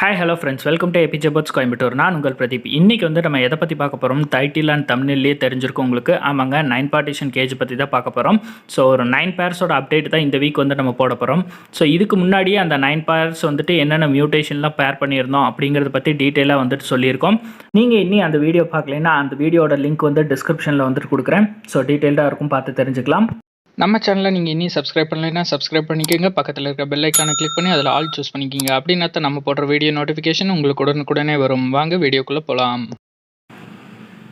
Hi hello friends, welcome to APJ buds Coimbatore. நான் உங்கள் பிரதீப். இன்றைக்கி வந்து நம்ம எதை பற்றி பார்க்க போகிறோம், டைட்டில் அண்ட் தம்ப்நெயிலே தெரிஞ்சிருக்கும் உங்களுக்கு. ஆமாங்க, 9 பார்ட்டிஷன் கேஜ் பற்றி தான் பார்க்க போகிறோம். ஸோ ஒரு 9 பேர்ஸோட அப்டேட் தான் இந்த வீக் வந்து நம்ம போட போகிறோம். ஸோ இதுக்கு முன்னாடியே அந்த 9 பேர்ஸ் வந்துட்டு என்னென்ன மியூட்டேஷன்லாம் பேர் பண்ணியிருந்தோம் அப்படிங்கிறத பற்றி டீட்டெயிலாக வந்துட்டு சொல்லியிருக்கோம். நீங்கள் இன்னும் அந்த வீடியோ பார்க்கலைன்னா அந்த வீடியோட லிங்க் வந்து டிஸ்கிரிப்ஷனில் வந்துட்டு கொடுக்குறேன். ஸோ டீட்டெயில்டாக இருக்கும், பார்த்து தெரிஞ்சுக்கலாம். நம்ம சேனலை நீங்கள் இன்னும் சப்ஸ்கிரைப் பண்ணலைன்னா சப்ஸ்கிரைப் பண்ணிக்கோங்க. பக்கத்தில் இருக்க பெல் ஐக்கானை கிளிக் பண்ணி அதில் ஆல் சூஸ் பண்ணிக்கிங்க. அப்படின்னா தான் நம்ம போடுற வீடியோ நோட்டிஃபிகேஷன் உங்களுக்கு உடனுக்குடனே வரும். வாங்க வீடியோக்குள்ளே போகலாம்.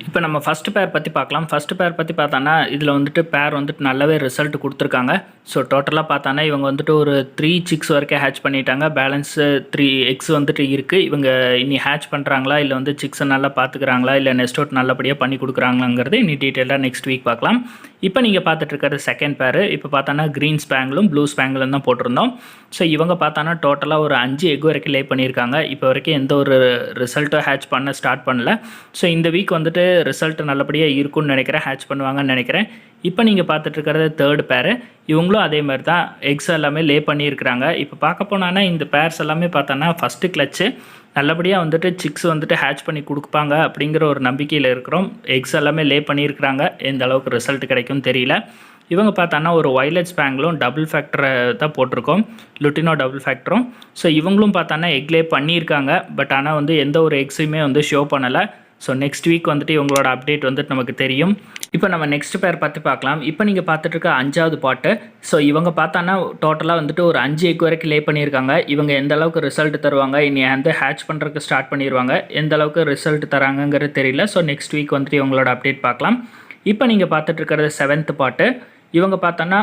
இப்போ நம்ம ஃபஸ்ட்டு பேர் பற்றி பார்க்கலாம். ஃபஸ்ட்டு பேர் பற்றி பார்த்தோன்னா இதில் வந்துட்டு பேர் வந்துட்டு நல்லாவே ரிசல்ட் கொடுத்துருக்காங்க. ஸோ டோட்டலாக பார்த்தோன்னா இவங்க வந்துட்டு ஒரு 3 chicks வரைக்கும் ஹேட்ச் பண்ணிட்டாங்க. பேலன்ஸு 3 eggs வந்துட்டு இருக்குது. இவங்க இனி ஹேட்ச் பண்ணுறாங்களா இல்லை வந்து சிக்ஸை நல்லா பார்த்துக்கிறாங்களா இல்லை நெஸ்ட் அவுட் நல்லபடியாக பண்ணி கொடுக்குறாங்களாங்கிறது இனி டீட்டெயிலாக நெக்ஸ்ட் வீக் பார்க்கலாம். இப்போ நீங்கள் பார்த்துட்டு இருக்கிறது செகண்ட் பேர். இப்போ பார்த்தோன்னா க்ரீன் ஸ்பேங்கிளும் ப்ளூ ஸ்பேங்கிளும் தான் போட்டிருந்தோம். ஸோ இவங்க பார்த்தோன்னா டோட்டலாக ஒரு 5 egg வரைக்கும் லே பண்ணியிருக்காங்க. இப்போ வரைக்கும் எந்த ஒரு ரிசல்ட்டும் ஹேட்ச் பண்ண ஸ்டார்ட் பண்ணல. ஸோ இந்த வீக் வந்துட்டு ரிசல்ட் நல்லபடியாக இருக்கும்னு நினைக்கிறேன், ஹேட்ச் பண்ணுவாங்கன்னு நினைக்கிறேன். இப்போ நீங்கள் பார்த்துட்டு இருக்கிறது தேர்ட் பேர். இவங்களும் அதே மாதிரி தான் எக்ஸ் எல்லாமே லே பண்ணியிருக்கிறாங்க. இப்போ பார்க்க போனான்னா இந்த பேர்ஸ் எல்லாமே பார்த்தோன்னா ஃபஸ்ட்டு கிளச்சு நல்லபடியாக வந்துட்டு சிக்ஸ் வந்துட்டு ஹேட்ச் பண்ணி கொடுப்பாங்க அப்படிங்கிற ஒரு நம்பிக்கையில் இருக்கிறோம். எக்ஸ் எல்லாமே லே பண்ணியிருக்கிறாங்க. எந்த அளவுக்கு ரிசல்ட் கிடைக்கும் தெரியல. இவங்க பார்த்தோன்னா ஒரு வயலட் ஸ்பேங்கிலும் டபுள் ஃபேக்டரை தான் போட்டிருக்கோம், லுட்டினோ டபுள் ஃபேக்டரும். ஸோ இவங்களும் பார்த்தோன்னா எக் லே பண்ணியிருக்காங்க. பட் ஆனால் வந்து எந்த ஒரு எக்ஸுமே வந்து ஷோ பண்ணலை. ஸோ நெக்ஸ்ட் வீக் வந்துட்டு இவங்களோட அப்டேட் வந்துட்டு நமக்கு தெரியும். இப்போ நம்ம நெக்ஸ்ட் பேர் பற்றி பார்க்கலாம். இப்போ நீங்கள் பார்த்துட்டு இருக்க 5வது பாட்டு. ஸோ இவங்க பார்த்தோன்னா டோட்டலாக வந்துட்டு ஒரு 5 egg வரைக்கும் லே பண்ணியிருக்காங்க. இவங்க எந்த அளவுக்கு ரிசல்ட் தருவாங்க, இனி வந்து ஹேட்ச் பண்ணுறதுக்கு ஸ்டார்ட் பண்ணிடுவாங்க, எந்த அளவுக்கு ரிசல்ட் தராங்கங்கிறது தெரியல. ஸோ நெக்ஸ்ட் வீக் வந்துட்டு இவங்களோட அப்டேட் பார்க்கலாம். இப்போ நீங்கள் பார்த்துட்டு இருக்கிறது 7th பாட்டு. இவங்க பார்த்தோன்னா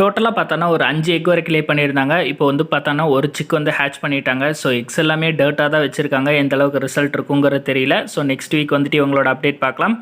டோட்டலாக பார்த்தோன்னா ஒரு 5 egg வரைக்கும் லே பண்ணியிருந்தாங்க. இப்போ வந்து பார்த்தோன்னா ஒரு சிக் வந்து ஹேட்ச் பண்ணிட்டாங்க. ஸோ எக்ஸ் எல்லாமே டர்ட்டாக தான் வச்சுருக்காங்க. எந்த அளவுக்கு ரிசல்ட் இருக்குங்கிறது தெரியல. ஸோ நெக்ஸ்ட் வீக் வந்துட்டு இவங்களோட அப்டேட் பார்க்கலாம்.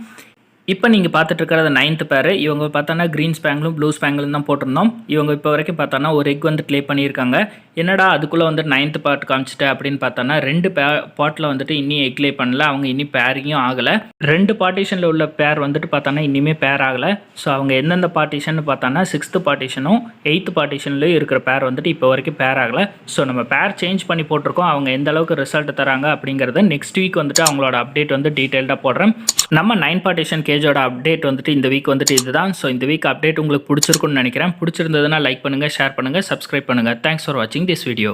இப்போ நீங்கள் பார்த்துட்டு இருக்கிறது 9th பேர். இவங்க பார்த்தோன்னா க்ரீன் ஸ்பேங்கிலும் ப்ளூ ஸ்பேங்கிலும் தான் போட்டிருந்தோம். இவங்க இப்போ வரைக்கும் பார்த்தோன்னா ஒரு எக் வந்து ப்ளே பண்ணியிருக்காங்க. என்னடா அதுக்குள்ளே வந்து 9th பார்ட் காமிச்சிட்டு அப்படின்னு பார்த்தோன்னா 2 பாட்டில் வந்துட்டு இன்னும் எக் லே பண்ணல. அவங்க இன்னும் பேரிங்கும் ஆகலை. 2 பார்ட்டிஷனில் உள்ள பேர் வந்துட்டு பார்த்தோன்னா இன்னுமே பேர் ஆகலை. ஸோ அவங்க எந்தெந்த பார்ட்டிஷன் பார்த்தோன்னா 6th பார்ட்டிஷனும் 8th பார்ட்டிஷன்லேயும் இருக்கிற பேர் வந்துட்டு இப்போ வரைக்கும் பேர் ஆகலை. ஸோ நம்ம பேர் சேஞ்ச் பண்ணி போட்டிருக்கோம். அவங்க எந்த அளவுக்கு ரிசல்ட் தராங்க அப்படிங்கிறத நெக்ஸ்ட் வீக் வந்துட்டு அவங்களோட அப்டேட் வந்து டீட்டெயில்டாக போடுறேன். நம்ம 9 பார்ட்டிஷன் கேஜோட அப்டேட் வந்துட்டு இந்த வீக் வந்துட்டு இதுதான். ஸோ இந்த வீக் அப்டேட் உங்களுக்கு பிடிச்சிருக்குன்னு நினைக்கிறேன். பிடிச்சிருந்ததுன்னா லைக் பண்ணுங்கள், ஷேர் பண்ணுங்கள், சப்ஸ்கிரைப் பண்ணுங்கள். தேங்க்ஸ் ஃபார் வாட்சிங் திஸ் வீடியோ.